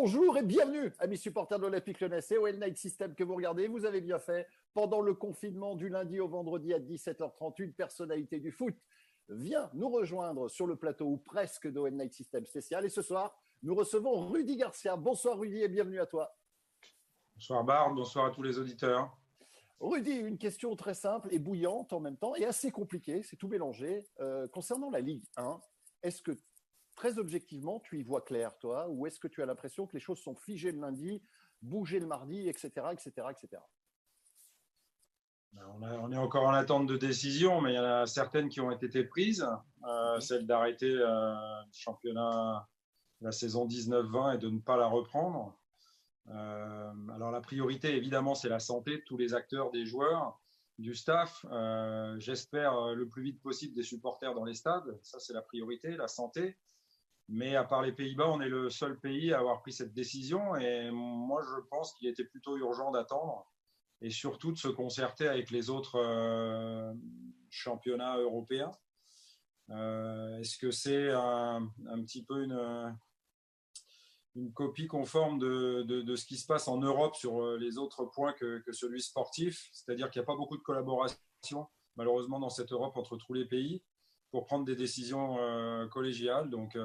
Bonjour et bienvenue, amis supporters de l'Olympique Lyonnais. C'est OL Night System que vous regardez. Vous avez bien fait. Pendant le confinement du lundi au vendredi à 17h30, une personnalité du foot vient nous rejoindre sur le plateau ou presque d'OL Night System spécial. Et ce soir, nous recevons Rudy Garcia. Bonsoir Rudy et bienvenue à toi. Bonsoir Bart, bonsoir à tous les auditeurs. Rudy, une question très simple et bouillante en même temps et assez compliquée, c'est tout mélangé. Concernant la Ligue 1, est-ce que très objectivement, tu y vois clair, toi, ou est-ce que tu as l'impression que les choses sont figées le lundi, bougées le mardi, etc., etc., etc. On est encore en attente de décision, mais il y en a certaines qui ont été prises. Celle d'arrêter le championnat, la saison 19-20 et de ne pas la reprendre. Alors la priorité, évidemment, c'est la santé de tous les acteurs, des joueurs, du staff. J'espère le plus vite possible des supporters dans les stades. Ça, c'est la priorité, la santé. Mais à part les Pays-Bas, on est le seul pays à avoir pris cette décision. Et moi, je pense qu'il était plutôt urgent d'attendre et surtout de se concerter avec les autres championnats européens. Est-ce que c'est un petit peu une copie conforme de ce qui se passe en Europe sur les autres points que celui sportif? C'est-à-dire qu'il n'y a pas beaucoup de collaboration, malheureusement, dans cette Europe entre tous les pays pour prendre des décisions collégiales. Donc,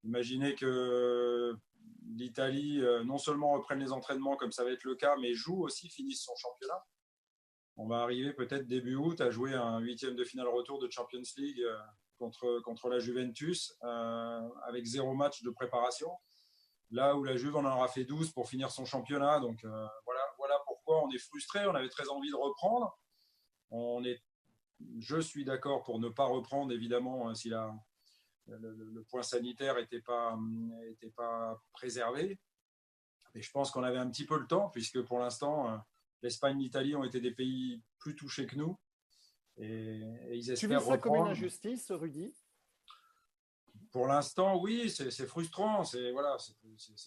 imaginez que l'Italie, non seulement reprenne les entraînements comme ça va être le cas, mais joue aussi, finisse son championnat. On va arriver peut-être début août à jouer un huitième de finale retour de Champions League contre la Juventus avec 0 match de préparation. Là où la Juve en aura fait 12 pour finir son championnat. Donc voilà pourquoi on est frustré. On avait très envie de reprendre. Je suis d'accord pour ne pas reprendre, évidemment, si le point sanitaire n'était pas préservé. Mais je pense qu'on avait un petit peu le temps, puisque pour l'instant, l'Espagne et l'Italie ont été des pays plus touchés que nous. Et ils espèrent reprendre. Tu vis ça comme une injustice, Rudy? Pour l'instant, oui, c'est frustrant. C'est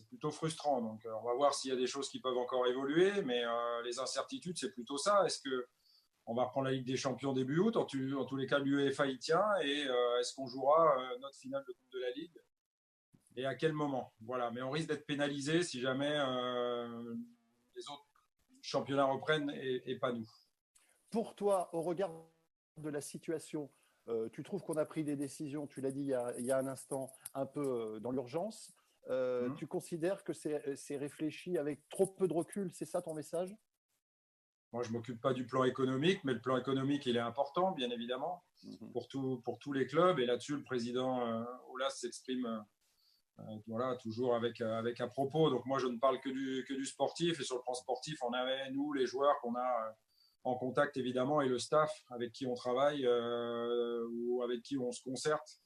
plutôt frustrant. Donc, on va voir s'il y a des choses qui peuvent encore évoluer. Mais les incertitudes, c'est plutôt ça. Est-ce qu'on va reprendre la Ligue des Champions début août? En tous les cas, l'UEFA y tient. Et est-ce qu'on jouera notre finale de Coupe de la Ligue? Et à quel moment? Voilà. Mais on risque d'être pénalisé si jamais les autres championnats reprennent et pas nous. Pour toi, au regard de la situation, tu trouves qu'on a pris des décisions, tu l'as dit il y a un instant, un peu dans l'urgence. Tu considères que c'est réfléchi avec trop peu de recul, c'est ça ton message? Moi, je ne m'occupe pas du plan économique, mais le plan économique, il est important, bien évidemment, pour tous les clubs. Et là-dessus, le président Aulas s'exprime toujours avec à propos. Donc moi, je ne parle que du sportif. Et sur le plan sportif, on avait, nous, les joueurs qu'on a en contact, évidemment, et le staff avec qui on travaille ou avec qui on se concerte.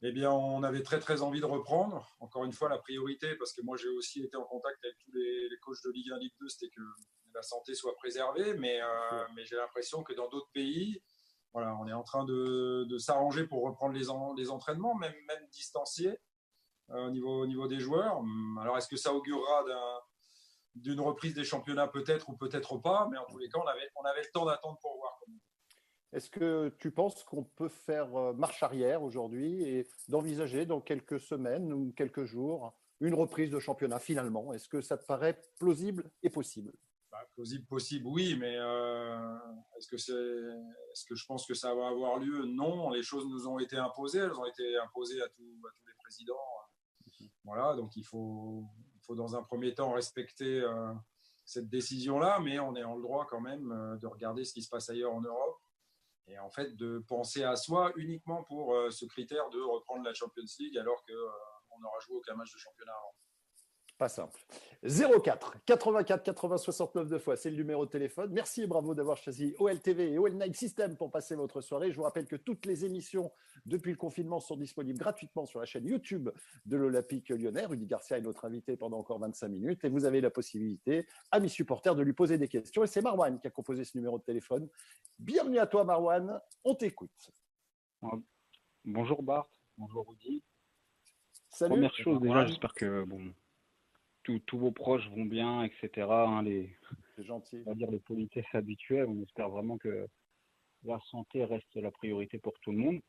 Eh bien, on avait très, très envie de reprendre. Encore une fois, la priorité, parce que moi, j'ai aussi été en contact avec tous les coachs de Ligue 1, Ligue 2, c'était que la santé soit préservée. Mais j'ai l'impression que dans d'autres pays, voilà, on est en train de s'arranger pour reprendre les entraînements, même distanciés au niveau des joueurs. Alors, est-ce que ça augurera d'une reprise des championnats? Peut-être ou peut-être pas. Mais en tous les cas, on avait le temps d'attendre pour voir. Est-ce que tu penses qu'on peut faire marche arrière aujourd'hui et d'envisager dans quelques semaines ou quelques jours une reprise de championnat finalement? Est-ce que ça te paraît plausible et possible? Plausible, possible, oui, mais est-ce que je pense que ça va avoir lieu? Non, les choses nous ont été imposées, elles ont été imposées à tous les présidents. Voilà, donc il faut dans un premier temps respecter cette décision-là, mais on est en le droit quand même de regarder ce qui se passe ailleurs en Europe. Et en fait, de penser à soi uniquement pour ce critère de reprendre la Champions League alors qu'on n'aura joué aucun match de championnat avant. Pas simple. 04 84 80 69 deux fois, c'est le numéro de téléphone. Merci et bravo d'avoir choisi OLTV et OL Night System pour passer votre soirée. Je vous rappelle que toutes les émissions depuis le confinement sont disponibles gratuitement sur la chaîne YouTube de l'Olympique Lyonnais. Rudy Garcia est notre invité pendant encore 25 minutes et vous avez la possibilité, amis supporters, de lui poser des questions. Et c'est Marwan qui a composé ce numéro de téléphone. Bienvenue à toi, Marwan. On t'écoute. Bonjour Bart, bonjour Rudy. Salut. Première chose, déjà, j'espère que tous vos proches vont bien, etc. C'est gentil. On va dire les politesses habituelles. On espère vraiment que la santé reste la priorité pour tout le monde.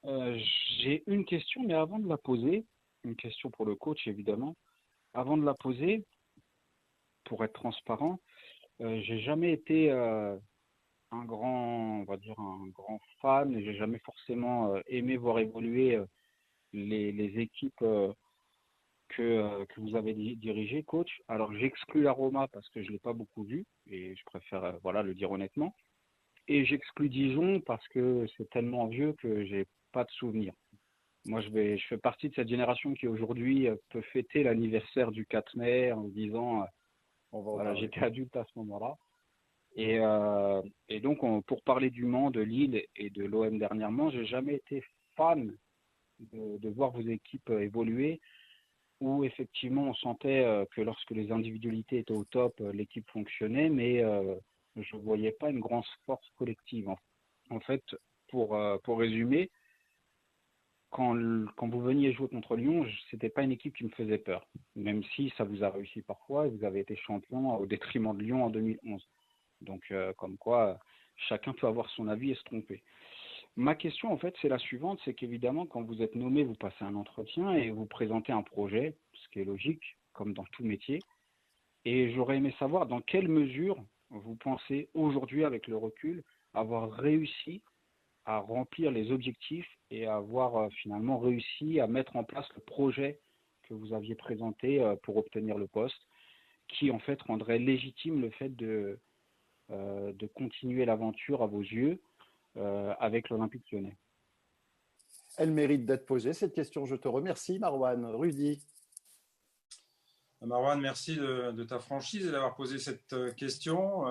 J'ai une question, mais avant de la poser, une question pour le coach, évidemment. Avant de la poser, pour être transparent, j'ai jamais été un grand, on va dire un grand fan, et j'ai jamais forcément aimé voir évoluer les équipes que vous avez dirigées, coach. Alors j'exclus la Roma parce que je l'ai pas beaucoup vue et je préfère voilà le dire honnêtement. Et j'exclus Dijon parce que c'est tellement vieux que j'ai pas de souvenirs. Moi, je fais partie de cette génération qui aujourd'hui peut fêter l'anniversaire du 4 mai en disant, voilà, j'étais adulte à ce moment-là. Et donc, pour parler du Mans, de Lille et de l'OM dernièrement, j'ai jamais été fan de voir vos équipes évoluer, où effectivement on sentait que lorsque les individualités étaient au top, l'équipe fonctionnait, mais je ne voyais pas une grande force collective. En fait, pour résumer, quand vous veniez jouer contre Lyon, c'était pas une équipe qui me faisait peur, même si ça vous a réussi parfois et vous avez été champion au détriment de Lyon en 2011. Donc, comme quoi, chacun peut avoir son avis et se tromper. Ma question, en fait, c'est la suivante, c'est qu'évidemment, quand vous êtes nommé, vous passez un entretien et vous présentez un projet, ce qui est logique, comme dans tout métier. Et j'aurais aimé savoir dans quelle mesure vous pensez aujourd'hui, avec le recul, avoir réussi à remplir les objectifs et à avoir finalement réussi à mettre en place le projet que vous aviez présenté pour obtenir le poste, qui en fait rendrait légitime le fait de continuer l'aventure à vos yeux avec l'Olympique Lyonnais. Elle mérite d'être posée, cette question. Je te remercie, Marouane. Rudy. Marouane, merci de ta franchise et d'avoir posé cette question.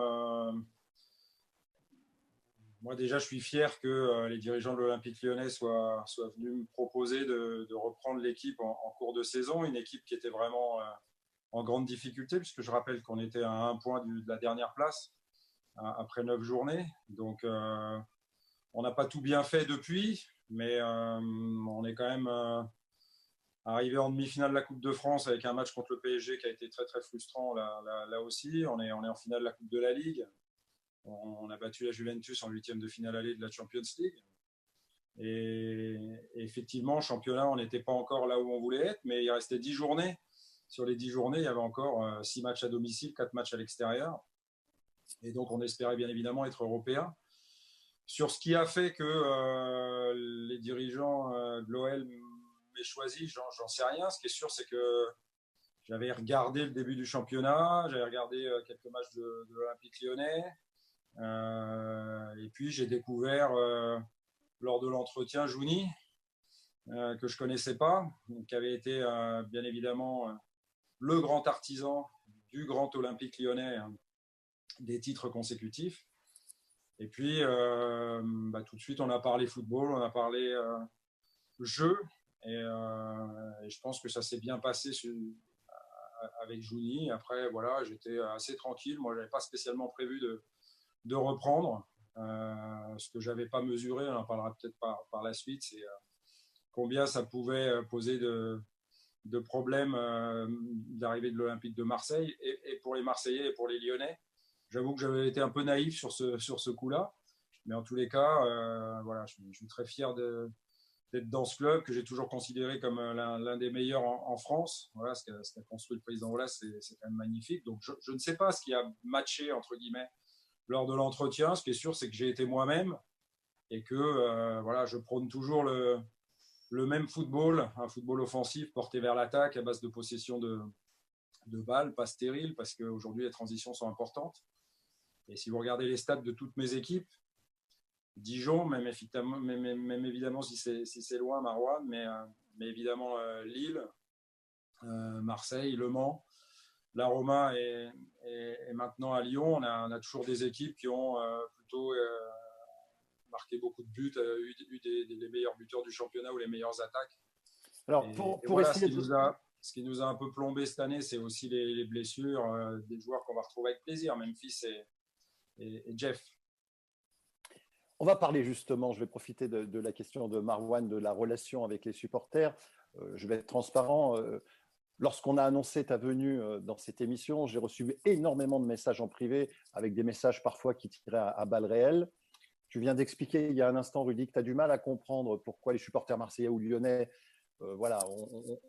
Moi, déjà, je suis fier que les dirigeants de l'Olympique Lyonnais soient venus me proposer de reprendre l'équipe en cours de saison, une équipe qui était vraiment en grande difficulté, puisque je rappelle qu'on était à un point de la dernière place après 9 journées. Donc, on n'a pas tout bien fait depuis, mais on est quand même arrivé en demi-finale de la Coupe de France avec un match contre le PSG qui a été très très frustrant là aussi. On est en finale de la Coupe de la Ligue. On a battu la Juventus en 8e de finale allée de la Champions League. Et effectivement, championnat, on n'était pas encore là où on voulait être, mais il restait 10 journées. Sur les 10 journées, il y avait encore 6 matchs à domicile, 4 matchs à l'extérieur. Et donc, on espérait bien évidemment être européen. Sur ce qui a fait que les dirigeants de l'OL m'aient choisi, j'en sais rien. Ce qui est sûr, c'est que j'avais regardé le début du championnat, j'avais regardé quelques matchs de l'Olympique Lyonnais. Et puis j'ai découvert lors de l'entretien Jouni, que je connaissais pas, qui avait été bien évidemment le grand artisan du grand Olympique Lyonnais, des titres consécutifs. Et puis tout de suite on a parlé football, on a parlé jeu, et je pense que ça s'est bien passé avec Jouni. Après voilà, j'étais assez tranquille, moi j'avais pas spécialement prévu de reprendre. Ce que j'avais pas mesuré, on en parlera peut-être par la suite, c'est combien ça pouvait poser de problèmes d'arrivée de l'Olympique de Marseille, et pour les Marseillais et pour les Lyonnais. J'avoue que j'avais été un peu naïf sur ce coup-là, mais en tous les cas, voilà, je suis très fier d'être dans ce club que j'ai toujours considéré comme l'un des meilleurs en France. Voilà, ce qu'a construit le président Aulas, c'est quand même magnifique. Donc je ne sais pas ce qui a matché entre guillemets lors de l'entretien. Ce qui est sûr, c'est que j'ai été moi-même et que voilà, je prône toujours le même football, un football offensif porté vers l'attaque à base de possession de balles, pas stérile, parce qu'aujourd'hui les transitions sont importantes. Et si vous regardez les stats de toutes mes équipes, Dijon, même évidemment si c'est loin, Marouane, mais évidemment Lille, Marseille, Le Mans, la Roma et maintenant à Lyon, on a toujours des équipes qui ont plutôt marqué beaucoup de buts, eu des meilleurs buteurs du championnat ou les meilleures attaques. Alors, pour voilà, essayer ce qui nous a un peu plombé cette année, c'est aussi les blessures des joueurs qu'on va retrouver avec plaisir, Memphis et Jeff. On va parler justement, je vais profiter de la question de Marouane, de la relation avec les supporters. Je vais être transparent. Lorsqu'on a annoncé ta venue dans cette émission, j'ai reçu énormément de messages en privé, avec des messages parfois qui tiraient à balles réelles. Tu viens d'expliquer il y a un instant, Rudy, que tu as du mal à comprendre pourquoi les supporters marseillais ou lyonnais voilà,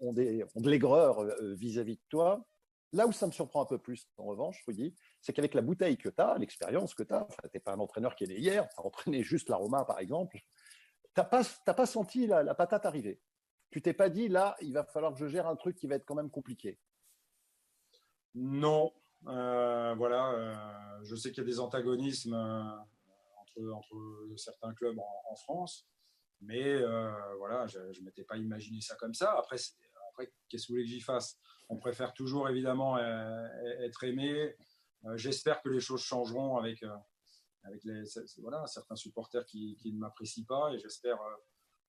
ont de l'aigreur vis-à-vis de toi. Là où ça me surprend un peu plus, en revanche, Rudy, c'est qu'avec la bouteille que tu as, l'expérience que tu as, tu n'es pas un entraîneur qui est né hier, tu as entraîné juste la Roma, par exemple, tu n'as pas senti la patate arriver. Tu t'es pas dit, là, il va falloir que je gère un truc qui va être quand même compliqué. Non. Voilà, je sais qu'il y a des antagonismes entre certains clubs en France, mais voilà, je ne m'étais pas imaginé ça comme ça. Après qu'est-ce que vous voulez que j'y fasse? On préfère toujours évidemment être aimé. J'espère que les choses changeront avec voilà, certains supporters qui ne m'apprécient pas, et j'espère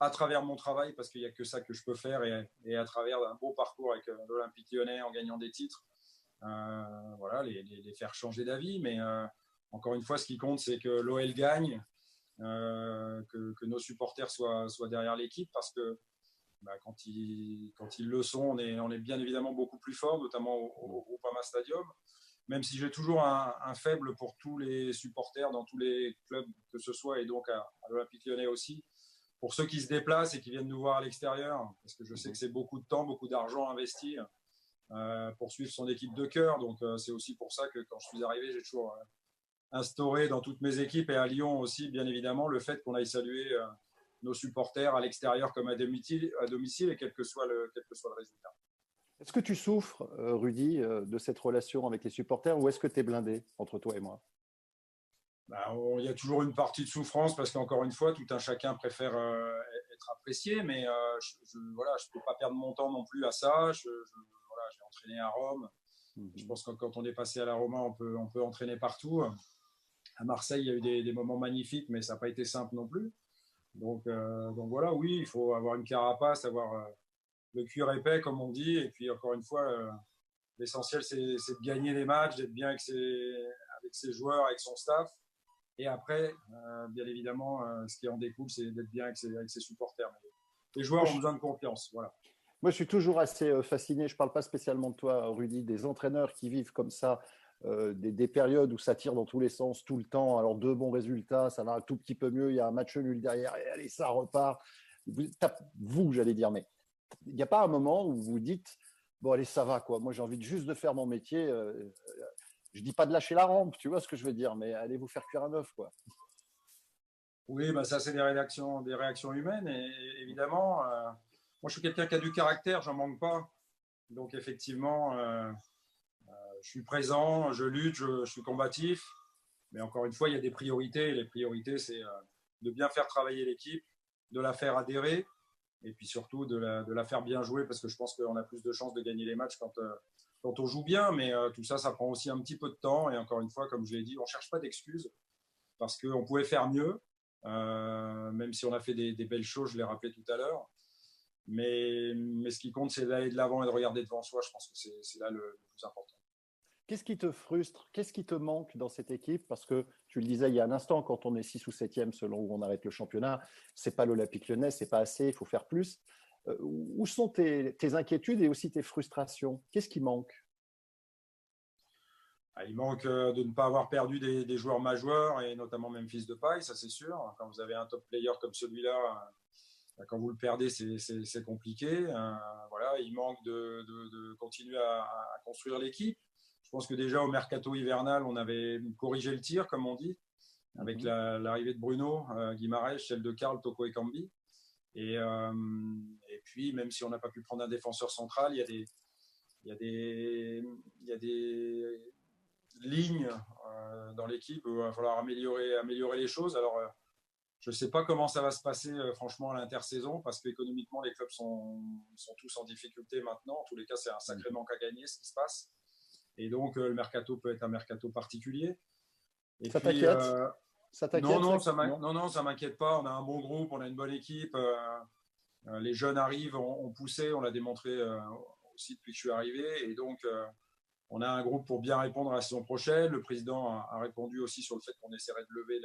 à travers mon travail, parce qu'il n'y a que ça que je peux faire, et à travers un beau parcours avec l'Olympique Lyonnais en gagnant des titres, voilà, les faire changer d'avis. Mais encore une fois, ce qui compte, c'est que l'OL gagne, que nos supporters soient derrière l'équipe, parce que quand ils le sont, on est bien évidemment beaucoup plus fort, notamment au Groupama Stadium. Même si j'ai toujours un faible pour tous les supporters dans tous les clubs que ce soit, et donc à l'Olympique Lyonnais aussi, pour ceux qui se déplacent et qui viennent nous voir à l'extérieur, parce que je sais que c'est beaucoup de temps, beaucoup d'argent investi pour suivre son équipe de cœur. Donc c'est aussi pour ça que quand je suis arrivé, j'ai toujours instauré dans toutes mes équipes, et à Lyon aussi, bien évidemment, le fait qu'on aille saluer nos supporters à l'extérieur comme à domicile, et quel que soit le résultat. Est-ce que tu souffres, Rudy, de cette relation avec les supporters, ou est-ce que tu es blindé entre toi et moi? Il y a toujours une partie de souffrance, parce qu'encore une fois, tout un chacun préfère être apprécié, mais voilà, je ne peux pas perdre mon temps non plus à ça. Voilà, j'ai entraîné à Rome. Je pense que quand on est passé à la Roma, on peut entraîner partout. À Marseille, il y a eu des moments magnifiques, mais ça n'a pas été simple non plus. Donc voilà, oui, il faut avoir une carapace, avoir le cuir épais, comme on dit. Et puis encore une fois, l'essentiel, c'est de gagner les matchs, d'être bien avec ses joueurs, avec son staff. Et après, bien évidemment, ce qui en découle, c'est d'être bien avec ses supporters. Mais les joueurs ont besoin de confiance. Voilà. Moi, je suis toujours assez fasciné, je ne parle pas spécialement de toi, Rudy, des entraîneurs qui vivent comme ça, des périodes où ça tire dans tous les sens tout le temps. Alors, deux bons résultats, ça va un tout petit peu mieux, il y a un match nul derrière, et allez, ça repart. Vous, j'allais dire, mais il n'y a pas un moment où vous dites, bon, allez, ça va, quoi. Moi, j'ai envie juste de faire mon métier. Je ne dis pas de lâcher la rampe, tu vois ce que je veux dire, mais allez vous faire cuire un œuf, quoi. Oui, ça, c'est des réactions humaines, et évidemment. Moi, je suis quelqu'un qui a du caractère, j'en manque pas. Donc, effectivement, je suis présent, je lutte, je suis combatif. Mais encore une fois, il y a des priorités. Les priorités, c'est de bien faire travailler l'équipe, de la faire adhérer, et puis surtout de la faire bien jouer, parce que je pense qu'on a plus de chances de gagner les matchs quand on joue bien. Mais tout ça, ça prend aussi un petit peu de temps. Et encore une fois, comme je l'ai dit, on ne cherche pas d'excuses, parce qu'on pouvait faire mieux, même si on a fait des belles choses, je l'ai rappelé tout à l'heure. Mais ce qui compte, c'est d'aller de l'avant et de regarder devant soi. Je pense que c'est là le plus important. Qu'est-ce qui te frustre? Qu'est-ce qui te manque dans cette équipe? Parce que tu le disais il y a un instant, quand on est 6 ou 7e selon où on arrête le championnat, c'est pas l'Olympique Lyonnais, c'est pas assez, il faut faire plus. Où sont tes inquiétudes et aussi tes frustrations? Qu'est-ce qui manque? Il manque de ne pas avoir perdu des joueurs majeurs, et notamment Memphis Depay, ça c'est sûr. Quand vous avez un top player comme celui-là, quand vous le perdez, c'est compliqué. Voilà, il manque de continuer à construire l'équipe. Je pense que déjà au mercato hivernal, on avait corrigé le tir, comme on dit, avec l'arrivée de Bruno Guimaraes, celle de Karl, Toko Ekambi. Et puis, même si on n'a pas pu prendre un défenseur central, il y a des lignes dans l'équipe où il va falloir améliorer les choses. Alors, je ne sais pas comment ça va se passer, franchement, à l'intersaison, parce qu'économiquement, les clubs sont tous en difficulté maintenant. En tous les cas, c'est un sacré manque à gagner, ce qui se passe. Et donc, le mercato peut être un mercato particulier. Et ça puis, t'inquiète? Ça t'inquiète? non, ça m'inquiète pas. On a un bon groupe, on a une bonne équipe. Les jeunes arrivent, ont poussé, on l'a démontré aussi depuis que je suis arrivé. Et donc, on a un groupe pour bien répondre à la saison prochaine. Le président a répondu aussi sur le fait qu'on essaierait de lever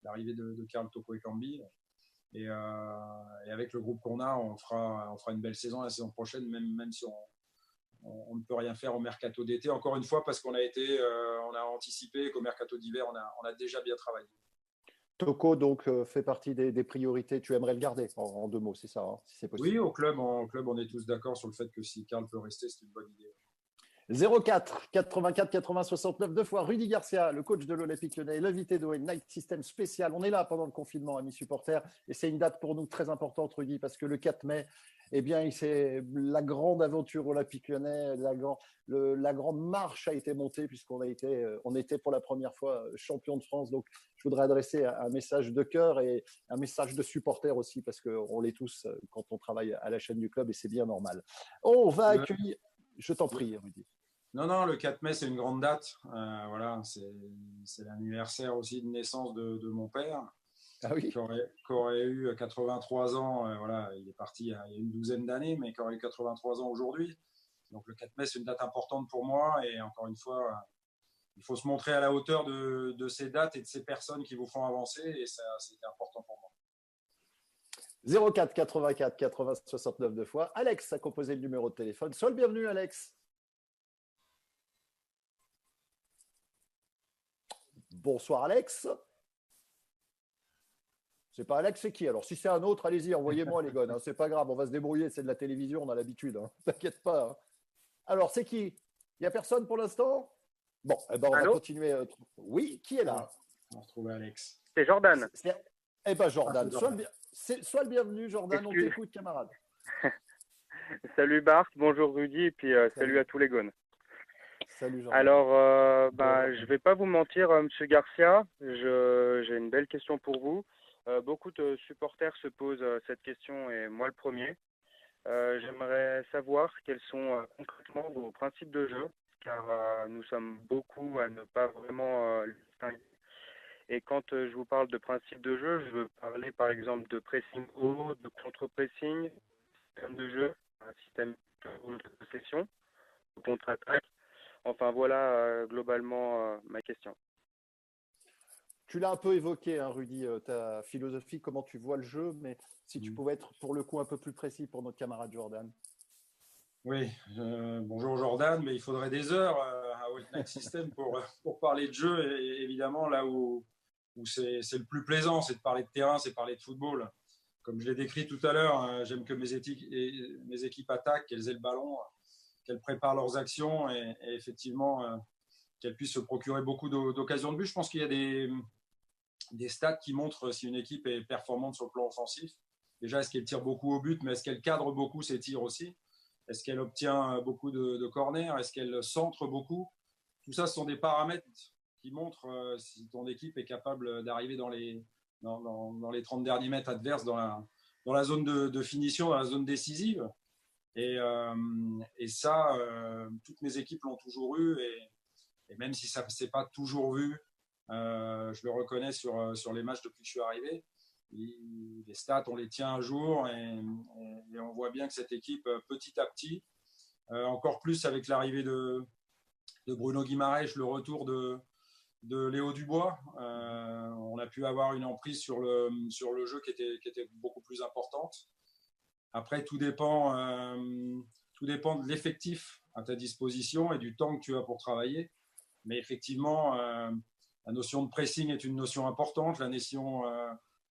l'arrivée de Karl, Toko Ekambi. Et avec le groupe qu'on a, on fera une belle saison la saison prochaine, même si on ne peut rien faire au mercato d'été. Encore une fois, parce qu'on a anticipé qu'au mercato d'hiver, on a déjà bien travaillé. Toko donc fait partie des priorités. Tu aimerais le garder en 2 mots, c'est ça, hein, si c'est possible. Oui, au club, on est tous d'accord sur le fait que si Karl peut rester, c'est une bonne idée. 04 84 80 69 2 fois Rudy Garcia, le coach de l'Olympique Lyonnais, l'invité de OL Night System spécial. On est là pendant le confinement, amis supporters, et c'est une date pour nous très importante, Rudy, parce que le 4 mai, eh bien, c'est la grande aventure Olympique Lyonnais, la grande marche a été montée puisqu'on on était pour la première fois champion de France. Donc, je voudrais adresser un message de cœur et un message de supporters aussi, parce qu'on l'est tous quand on travaille à la chaîne du club, et c'est bien normal. On va accueillir. Je t'en prie, Rudy. Non, le 4 mai, c'est une grande date. Voilà, c'est l'anniversaire aussi de naissance de mon père, qui aurait eu 83 ans. Voilà, il est parti il y a une douzaine d'années, mais qui aurait eu 83 ans aujourd'hui. Donc le 4 mai, c'est une date importante pour moi. Et encore une fois, il faut se montrer à la hauteur de ces dates et de ces personnes qui vous font avancer. Et ça, c'était important pour moi. 04 84 80 69 2 fois. Alex a composé le numéro de téléphone. Sois le bienvenu, Alex. Bonsoir, Alex. C'est pas Alex, c'est qui? Alors, si c'est un autre, allez-y, envoyez-moi les gars. Hein. C'est pas grave, on va se débrouiller. C'est de la télévision, on a l'habitude. Hein. T'inquiète pas. Hein. Alors, c'est qui? Il n'y a personne pour l'instant? Bon, eh ben, on va continuer. Oui, qui est là? On va retrouver Alex. C'est Jordan. Eh ben, Jordan. Sois le bienvenu, Jordan. On t'écoute, camarade. Salut Bart, bonjour Rudy, et puis salut à tous les gones. Salut Jordan. Alors, je vais pas vous mentir, Monsieur Garcia, j'ai une belle question pour vous. Beaucoup de supporters se posent cette question, et moi le premier. J'aimerais savoir quels sont concrètement vos principes de jeu, car nous sommes beaucoup à ne pas vraiment les distinguer. Et quand je vous parle de principes de jeu, je veux parler par exemple de pressing haut, de contre-pressing, système de jeu, un système de possession, de contre-attaque. Enfin voilà globalement ma question. Tu l'as un peu évoqué, hein, Rudy, ta philosophie, comment tu vois le jeu, mais si tu pouvais être pour le coup un peu plus précis pour notre camarade Jordan. Oui, bonjour Jordan, mais il faudrait des heures à OL Night System pour parler de jeu, et évidemment là où c'est le plus plaisant, c'est de parler de terrain, c'est de parler de football. Comme je l'ai décrit tout à l'heure, hein, j'aime que mes équipes attaquent, qu'elles aient le ballon, qu'elles préparent leurs actions et effectivement qu'elles puissent se procurer beaucoup d'occasions de but. Je pense qu'il y a des stats qui montrent si une équipe est performante sur le plan offensif. Déjà, est-ce qu'elle tire beaucoup au but, mais est-ce qu'elle cadre beaucoup ses tirs aussi? Est-ce qu'elle obtient beaucoup de corners? Est-ce qu'elle centre beaucoup? Tout ça, ce sont des paramètres qui montrent si ton équipe est capable d'arriver dans les 30 derniers mètres adverses, dans la zone de finition, dans la zone décisive. Et ça, toutes mes équipes l'ont toujours eu. Et même si ça ne s'est pas toujours vu, je le reconnais sur les matchs depuis que je suis arrivé. Les stats, on les tient à jour et on voit bien que cette équipe, petit à petit, encore plus avec l'arrivée de Bruno Guimaraes, le retour de Léo Dubois, on a pu avoir une emprise sur le jeu qui était beaucoup plus importante. Après, tout dépend de l'effectif à ta disposition et du temps que tu as pour travailler. Mais effectivement, la notion de pressing est une notion importante, la notion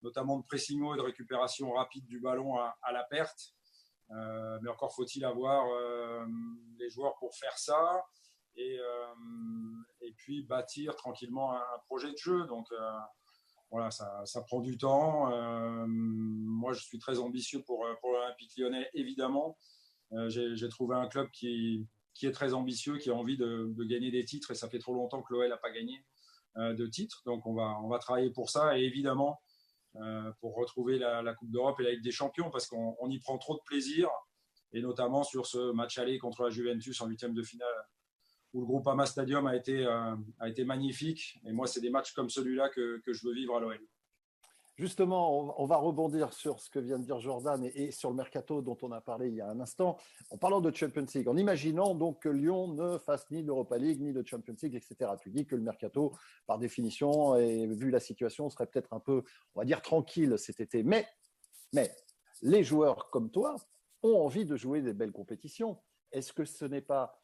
notamment de pressing haut et de récupération rapide du ballon à la perte. Mais encore faut-il avoir les joueurs pour faire ça et puis bâtir tranquillement un projet de jeu. Donc voilà, ça prend du temps. Moi, je suis très ambitieux pour l'Olympique Lyonnais, évidemment. J'ai trouvé un club qui est très ambitieux, qui a envie de gagner des titres, et ça fait trop longtemps que l'OL n'a pas gagné de titres. Donc on va travailler pour ça, et évidemment pour retrouver la Coupe d'Europe et la Ligue des Champions, parce qu'on y prend trop de plaisir, et notamment sur ce match aller contre la Juventus en 8e de finale, où le Groupama Stadium a été magnifique. Et moi, c'est des matchs comme celui-là que je veux vivre à l'OL. Justement, on va rebondir sur ce que vient de dire Jordan et sur le mercato dont on a parlé il y a un instant, en parlant de Champions League, en imaginant donc que Lyon ne fasse ni d'Europa League, ni de Champions League, etc. Tu dis que le mercato, par définition, et vu la situation, serait peut-être un peu, on va dire, tranquille cet été. Mais les joueurs comme toi ont envie de jouer des belles compétitions. Est-ce que ce n'est pas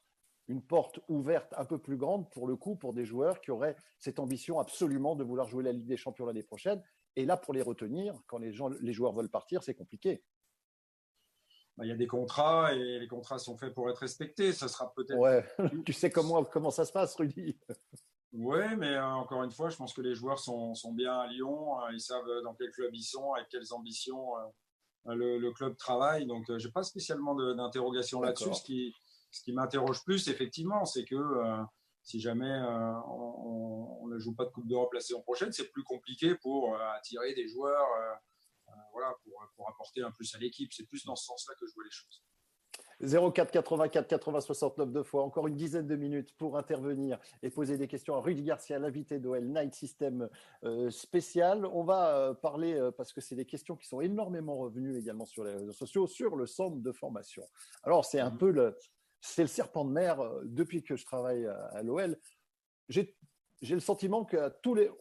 une porte ouverte un peu plus grande pour le coup pour des joueurs qui auraient cette ambition absolument de vouloir jouer la Ligue des Champions l'année prochaine. Et là, pour les retenir, quand les joueurs veulent partir, c'est compliqué. Il y a des contrats et les contrats sont faits pour être respectés. Ça sera peut-être. Ouais, tu sais comment ça se passe, Rudy. Oui, mais encore une fois, je pense que les joueurs sont bien à Lyon. Ils savent dans quel club ils sont, avec quelles ambitions le club travaille. Donc, je n'ai pas spécialement d'interrogation là-dessus. Ce qui m'interroge plus, effectivement, c'est que si jamais on ne joue pas de Coupe d'Europe la saison prochaine, c'est plus compliqué pour attirer des joueurs. Voilà, pour apporter un plus à l'équipe. C'est plus dans ce sens-là que je vois les choses. 04 84 80 69 deux fois, encore une dizaine de minutes pour intervenir et poser des questions à Rudy Garcia, l'invité d'OL Night System spécial. On va parler, parce que c'est des questions qui sont énormément revenues également sur les réseaux sociaux, sur le centre de formation. Alors, c'est un peu c'est le serpent de mer depuis que je travaille à l'OL. J'ai le sentiment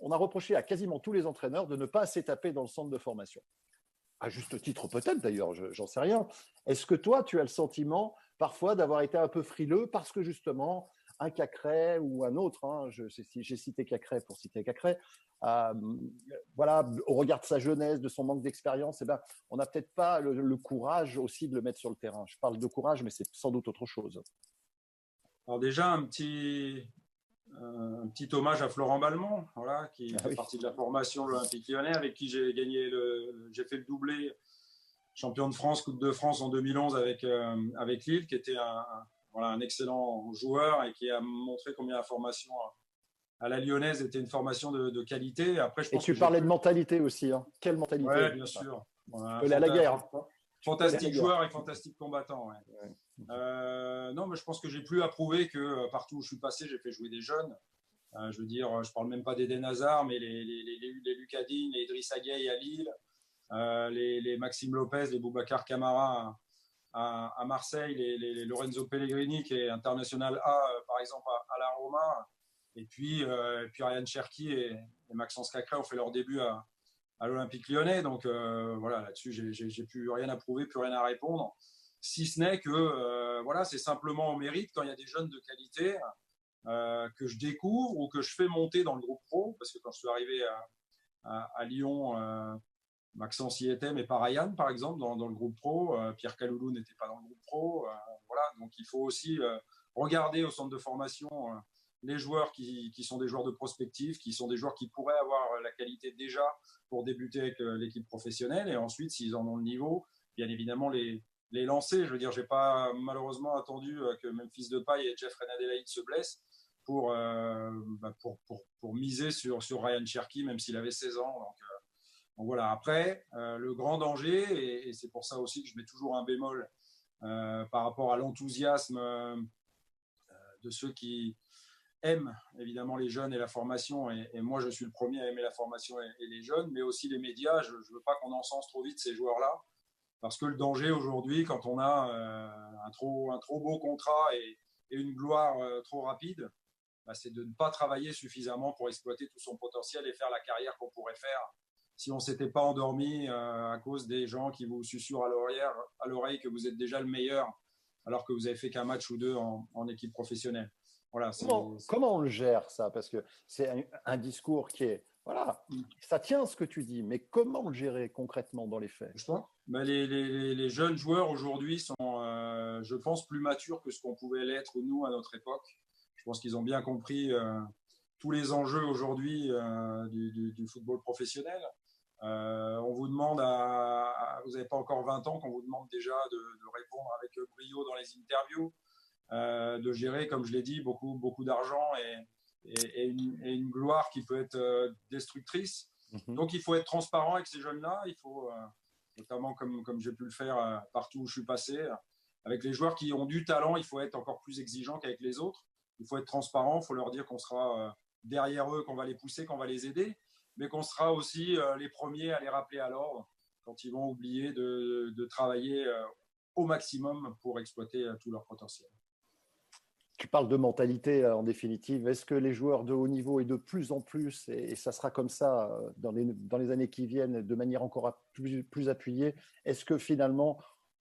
on a reproché à quasiment tous les entraîneurs de ne pas assez taper dans le centre de formation. À juste titre peut-être d'ailleurs, j'en sais rien. Est-ce que toi, tu as le sentiment parfois d'avoir été un peu frileux parce que justement, un Cacré ou un autre, j'ai cité Cacré pour citer Cacré, voilà, au regard de sa jeunesse, de son manque d'expérience, on n'a peut-être pas le courage aussi de le mettre sur le terrain. Je parle de courage, mais c'est sans doute autre chose. Alors déjà, un petit hommage à Florent Balmont, voilà, qui fait partie de la formation de l'Olympique Lyonnais, avec qui j'ai fait le doublé champion de France, Coupe de France en 2011 avec Lille, qui était un excellent joueur et qui a montré combien la formation à la Lyonnaise était une formation de qualité. Après, je pense tu parlais de mentalité aussi. Hein. Quelle mentalité? Oui, bien sûr. À la guerre. Fantastique joueur et fantastique combattant. Ouais. Non, mais je pense que j'ai plus à prouver que partout où je suis passé, j'ai fait jouer des jeunes. Je veux dire, je parle même pas d'Eden Hazard, mais les Lucas Digne, les Idrissa Gueye à Lille, les Maxime Lopez, les Boubacar Camara à Marseille, les Lorenzo Pellegrini qui est international A, par exemple à la Roma, et puis Ryan Cherki et Maxence Cacré ont fait leur début à l'Olympique Lyonnais. Donc voilà, là-dessus, j'ai plus rien à prouver, plus rien à répondre. Si ce n'est que voilà, c'est simplement au mérite quand il y a des jeunes de qualité que je découvre ou que je fais monter dans le groupe pro, parce que quand je suis arrivé à Lyon, Maxence y était, mais pas Ryan, par exemple, dans le groupe pro. Pierre Kaloulou n'était pas dans le groupe pro. Voilà, donc il faut aussi regarder au centre de formation les joueurs qui sont des joueurs de prospective, qui sont des joueurs qui pourraient avoir la qualité déjà pour débuter avec l'équipe professionnelle, et ensuite, s'ils en ont le niveau, bien évidemment les lancer. Je veux dire, j'ai pas malheureusement attendu que Memphis Depay et Jeff Adelaide se blessent pour miser sur Ryan Cherki, même s'il avait 16 ans. Donc voilà. Après, le grand danger, et c'est pour ça aussi que je mets toujours un bémol par rapport à l'enthousiasme de ceux qui aiment évidemment les jeunes et la formation, et moi je suis le premier à aimer la formation et les jeunes, mais aussi les médias. Je ne veux pas qu'on encense trop vite ces joueurs-là, parce que le danger aujourd'hui, quand on a un trop beau contrat et une gloire trop rapide, c'est de ne pas travailler suffisamment pour exploiter tout son potentiel et faire la carrière qu'on pourrait faire si on ne s'était pas endormi à cause des gens qui vous susurrent à l'oreille que vous êtes déjà le meilleur, alors que vous avez fait qu'un match ou deux en équipe professionnelle. Voilà, comment on le gère, ça? Parce que c'est un discours qui est... Voilà, ça tient ce que tu dis, mais comment le gérer concrètement dans les faits? Les jeunes joueurs aujourd'hui sont, je pense, plus matures que ce qu'on pouvait l'être nous à notre époque. Je pense qu'ils ont bien compris tous les enjeux aujourd'hui du football professionnel. On vous demande, vous n'avez pas encore 20 ans, qu'on vous demande déjà de répondre avec brio dans les interviews, de gérer, comme je l'ai dit, beaucoup d'argent et une gloire qui peut être destructrice. Donc il faut être transparent avec ces jeunes-là. Il faut, notamment comme j'ai pu le faire partout où je suis passé, avec les joueurs qui ont du talent, il faut être encore plus exigeant qu'avec les autres. Il faut être transparent, il faut leur dire qu'on sera derrière eux, qu'on va les pousser, qu'on va les aider, mais qu'on sera aussi les premiers à les rappeler à l'ordre quand ils vont oublier de travailler au maximum pour exploiter tout leur potentiel. Tu parles de mentalité en définitive. Est-ce que les joueurs de haut niveau, et de plus en plus, et ça sera comme ça dans les années qui viennent, de manière encore plus appuyée, est-ce que finalement,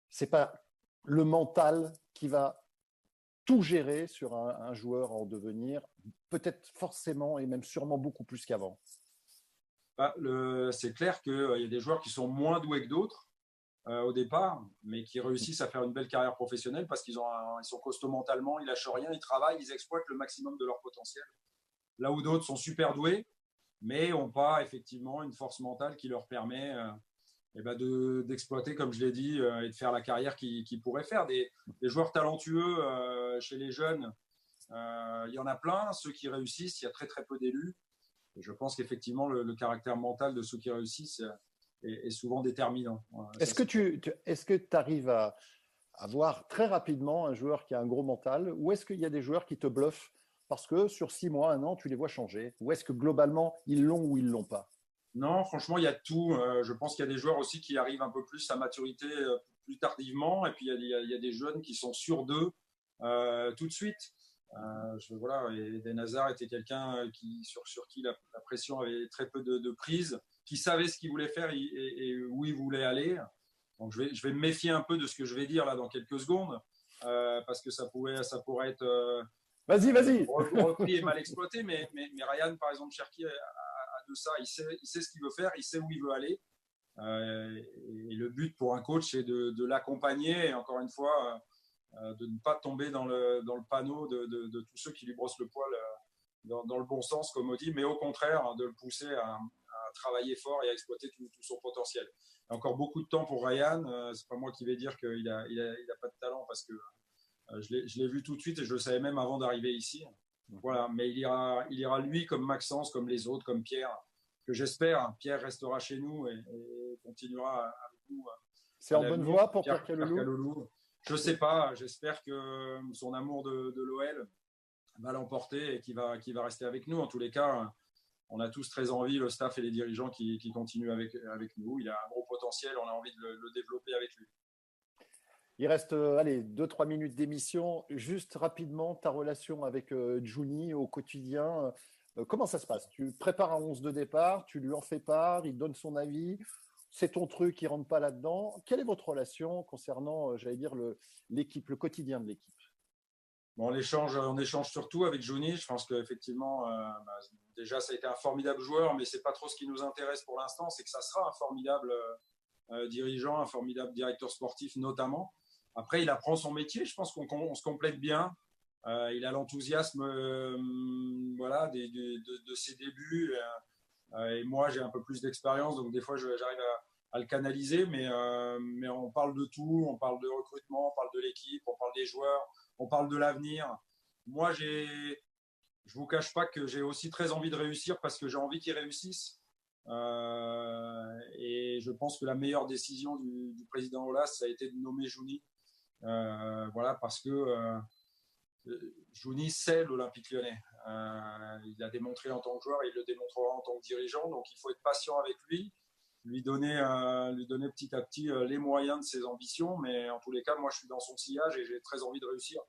ce n'est pas le mental qui va tout gérer sur un joueur en devenir, peut-être forcément et même sûrement beaucoup plus qu'avant? C'est clair qu'il y a des joueurs qui sont moins doués que d'autres au départ, mais qui réussissent à faire une belle carrière professionnelle parce qu'ils sont costauds mentalement, ils lâchent rien, ils travaillent, ils exploitent le maximum de leur potentiel. Là où d'autres sont super doués, mais n'ont pas effectivement une force mentale qui leur permet d'exploiter, comme je l'ai dit, et de faire la carrière qu'ils pourraient faire. Des joueurs talentueux chez les jeunes, il y en a plein. Ceux qui réussissent, il y a très très peu d'élus. Et je pense qu'effectivement, le caractère mental de ceux qui réussissent est souvent déterminant. Est-ce que tu arrives à voir très rapidement un joueur qui a un gros mental, ou est-ce qu'il y a des joueurs qui te bluffent parce que sur 6 mois, 1 an, tu les vois changer? Ou est-ce que globalement, ils l'ont ou ils ne l'ont pas? Non, franchement, il y a tout. Je pense qu'il y a des joueurs aussi qui arrivent un peu plus à maturité plus tardivement. Et puis, il y a des jeunes qui sont sûrs d'eux tout de suite. Voilà, Eden Hazard était quelqu'un sur qui la pression avait très peu de prise, qui savait ce qu'il voulait faire et où il voulait aller. Donc, je vais me méfier un peu de ce que je vais dire là dans quelques secondes, parce que ça pourrait être vas-y. repris et mal exploité. Mais Ryan, par exemple, Cherki a de ça. Il sait ce qu'il veut faire, il sait où il veut aller. Et le but pour un coach, c'est de l'accompagner et encore une fois, de ne pas tomber dans le panneau de tous ceux qui lui brossent le poil dans le bon sens, comme on dit, mais au contraire, de le pousser à travailler fort et à exploiter tout son potentiel. Il y a encore beaucoup de temps pour Ryan. C'est pas moi qui vais dire qu'il a pas de talent parce que je l'ai vu tout de suite et je le savais même avant d'arriver ici. Voilà, mais il ira lui comme Maxence, comme les autres, comme Pierre, que j'espère. Pierre restera chez nous et continuera avec nous. C'est en bonne voie pour Pierre Kalolou? Je ne sais pas. J'espère que son amour de l'OL va l'emporter et qu'il va rester avec nous. En tous les cas, on a tous très envie, le staff et les dirigeants, qui continuent avec nous. Il a un gros potentiel. On a envie de le développer avec lui. Il reste 2-3 minutes d'émission. Juste rapidement, ta relation avec Juni au quotidien, comment ça se passe? Tu prépares un 11 de départ, tu lui en fais part, il donne son avis, c'est ton truc, il ne rentre pas là-dedans. Quelle est votre relation concernant, j'allais dire, l'équipe, le quotidien de l'équipe? Bon, on échange surtout avec Juni. Je pense qu'effectivement, déjà, ça a été un formidable joueur, mais ce n'est pas trop ce qui nous intéresse pour l'instant. C'est que ça sera un formidable dirigeant, un formidable directeur sportif notamment. Après, il apprend son métier. Je pense qu'on se complète bien. Il a l'enthousiasme de ses débuts. Et moi, j'ai un peu plus d'expérience. Donc, des fois, j'arrive à le canaliser. Mais on parle de tout. On parle de recrutement, on parle de l'équipe, on parle des joueurs, on parle de l'avenir. Moi, je ne vous cache pas que j'ai aussi très envie de réussir parce que j'ai envie qu'ils réussissent. Et je pense que la meilleure décision du président Aulas, ça a été de nommer Juni. Parce que Juni, c'est l'Olympique Lyonnais. Il l'a démontré en tant que joueur et il le démontrera en tant que dirigeant. Donc, il faut être patient avec lui donner petit à petit les moyens de ses ambitions. Mais en tous les cas, moi, je suis dans son sillage et j'ai très envie de réussir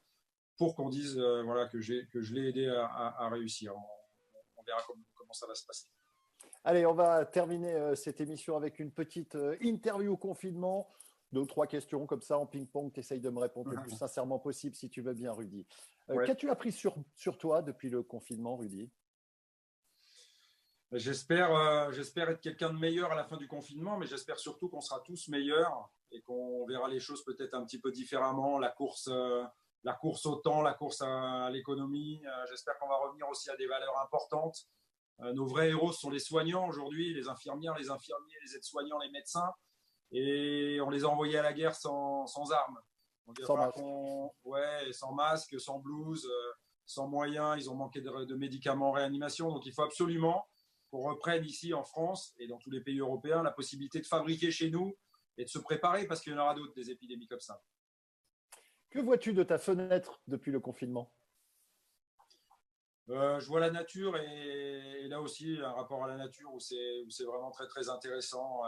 pour qu'on dise que je l'ai aidé à réussir. On verra comment ça va se passer. Allez, on va terminer cette émission avec une petite interview confinement. 2 ou 3 questions comme ça en ping-pong. Tu essayes de me répondre le plus sincèrement possible si tu veux bien, Rudy. Ouais. Qu'as-tu appris sur toi depuis le confinement, Rudy? J'espère être quelqu'un de meilleur à la fin du confinement, mais j'espère surtout qu'on sera tous meilleurs et qu'on verra les choses peut-être un petit peu différemment. La course au temps, la course à l'économie. J'espère qu'on va revenir aussi à des valeurs importantes. Nos vrais héros sont les soignants aujourd'hui, les infirmières, les infirmiers, les aides-soignants, les médecins. Et on les a envoyés à la guerre sans armes. Donc, sans masque, sans blouse, sans moyens. Ils ont manqué de médicaments en réanimation. Donc, il faut absolument qu'on reprenne ici en France et dans tous les pays européens la possibilité de fabriquer chez nous et de se préparer parce qu'il y en aura d'autres, des épidémies comme ça. Que vois-tu de ta fenêtre depuis le confinement? Je vois la nature et là aussi un rapport à la nature où c'est vraiment très très intéressant.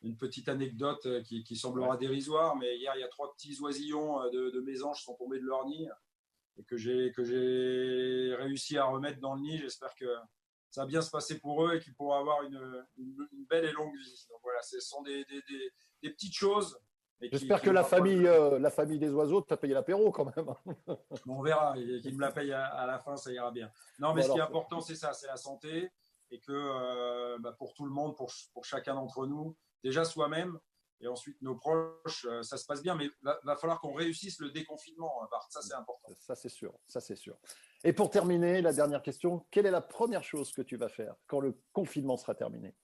Une petite anecdote qui semblera dérisoire, mais hier il y a 3 petits oisillons de mésanges qui sont tombés de leur nid et que j'ai réussi à remettre dans le nid. J'espère que ça va bien se passer pour eux et qu'ils pourront avoir une belle et longue vie. Donc voilà, ce sont des petites choses, J'espère que la famille des oiseaux t'a payé l'apéro quand même. On verra. Qu'il me la paye à la fin, ça ira bien. Non, mais ce qui est important, c'est ça, c'est la santé. Et que pour tout le monde, pour chacun d'entre nous, déjà soi-même, et ensuite nos proches, ça se passe bien. Mais il va falloir qu'on réussisse le déconfinement, Bart. Ça, c'est important. Ça, c'est sûr. Ça, c'est sûr. Et pour terminer, la dernière question, quelle est la première chose que tu vas faire quand le confinement sera terminé?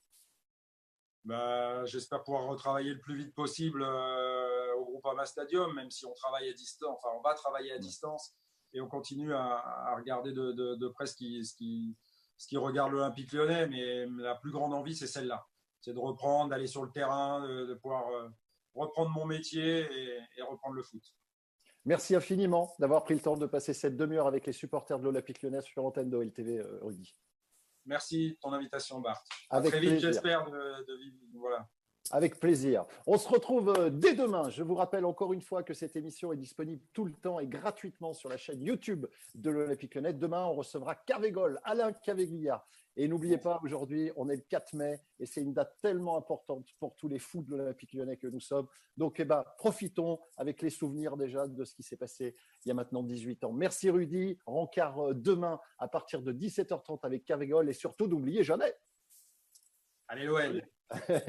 J'espère pouvoir retravailler le plus vite possible au Groupama Stadium, même si on travaille à distance. Enfin, on va travailler à distance et on continue à regarder de près ce qui regarde l'Olympique Lyonnais. Mais la plus grande envie, c'est celle-là. C'est de reprendre, d'aller sur le terrain, de pouvoir reprendre mon métier et reprendre le foot. Merci infiniment d'avoir pris le temps de passer cette demi-heure avec les supporters de l'Olympique Lyonnais sur l'antenne de OLTV, Rudy. Merci de ton invitation, Bart. Avec très vite, plaisir. j'espère, de vivre. Voilà. Avec plaisir. On se retrouve dès demain. Je vous rappelle encore une fois que cette émission est disponible tout le temps et gratuitement sur la chaîne YouTube de l'Olympique Lyonnais. Demain, on recevra Cavégol, Alain Caveglia. Et n'oubliez pas, aujourd'hui, on est le 4 mai et c'est une date tellement importante pour tous les fous de l'Olympique Lyonnais que nous sommes. Donc, profitons avec les souvenirs déjà de ce qui s'est passé il y a maintenant 18 ans. Merci Rudy. Rencard demain à partir de 17h30 avec Cavégol et surtout, n'oubliez jamais. Allez, l'OL.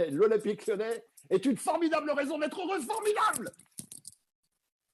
L'Olympique Lyonnais est une formidable raison d'être heureux, formidable!